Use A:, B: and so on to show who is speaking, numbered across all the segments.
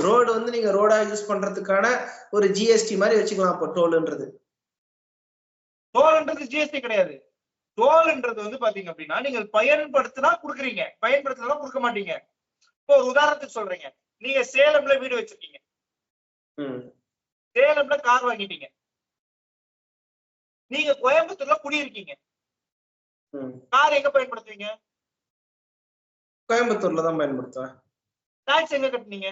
A: Road வந்து நீங்க ரோடா use பண்றதுக்கான ஒரு ஜிஎஸ்டி மாதிரி வச்சுக்கலாம். அப்போ டோல்ன்றது
B: ஜிஎஸ்டி கிடையாது. டோல்ன்றது வந்து பாத்தீங்க அப்படின்னா நீங்க பயன்படுத்தினா கொடுக்குறீங்க, பயன்படுத்தினா கொடுக்க மாட்டீங்க. இப்போ ஒரு உதாரணத்துக்கு சொல்றீங்க, நீங்க சேலம்ல வீடு வச்சிருக்கீங்க, சேலம்ல கார் வாங்கிட்டீங்க, நீங்க கோயம்புத்தூர்ல குடியிருக்கீங்க, கார் எங்க பயன்படுத்துவீங்க?
A: கோயம்புத்தூர்ல தான் பயன்படுத்துவேன்.
B: டாக்ஸ் எங்க கட்டுனீங்க?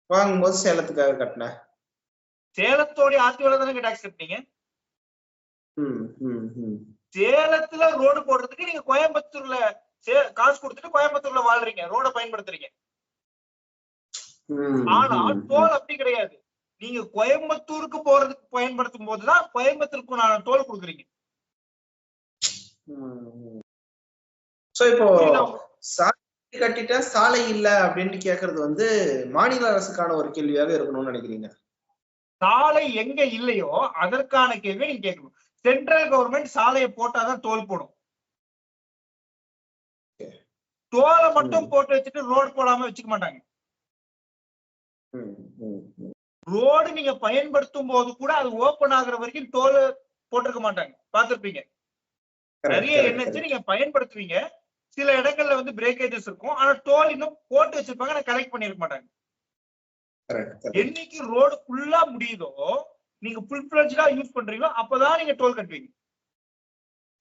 A: வாங்கும்போது சேலத்துக்காக கட்டினேன்.
B: சேலத்தோட ஆர்டிஓல தானே டாக்ஸ் கட்டுனீங்க. சேலத்துல ரோடு போடுறதுக்கு நீங்க கோயம்புத்தூர்ல காசு கொடுத்துட்டு கோயம்புத்தூர்ல வாழ்றீங்க, ரோட பயன்படுத்துறீங்க. ஆனா டோல் அப்படி கிடையாது. நீங்க கோயம்புத்தூருக்கு போறதுக்கு பயன்படுத்தும் போதுதான் கோயம்புத்தூருக்கு நான் டோல் கொடுக்குறீங்க.
A: இப்போ சாலை கட்டிட்டா சாலை இல்ல அப்படின்னு கேக்குறது வந்து மாநில அரசுக்கான ஒரு கேள்வியாக இருக்கணும்னு நினைக்கிறீங்க?
B: சாலை எங்க இல்லையோ அதற்கான கேள்வி நீங்க கேட்கணும். சென்ட்ரல் கவர்மெண்ட் சாலையை போட்டாதான் டோல் போடும். டோலை மட்டும் போட்டு வச்சுட்டு ரோடு போடாம வச்சுக்க மாட்டாங்க. ரோடு நீங்க பயன்படுத்தும் போது கூட அது ஓபன் ஆகுற வரைக்கும் டோல் போட்டிருக்க மாட்டாங்க, பாத்திருப்பீங்க. நிறைய என்ஹெச் நீங்க பயன்படுத்துவீங்க, சில இடங்கள்ல வந்து பிரேக்கேஜஸ் இருக்கும், ஆனா டோல் இன்னும் போட்டு வச்சிருப்பாங்க, ஆனா கலெக்ட் பண்ணிருக்க மாட்டாங்க. என்னைக்கு ரோடு ஃபுல்லா முடியுதோ, நீங்க ஃபுல் ஃபிளட்ஜ்டா யூஸ் பண்றீங்களோ அப்பதான் நீங்க டோல் கட்டுவீங்க.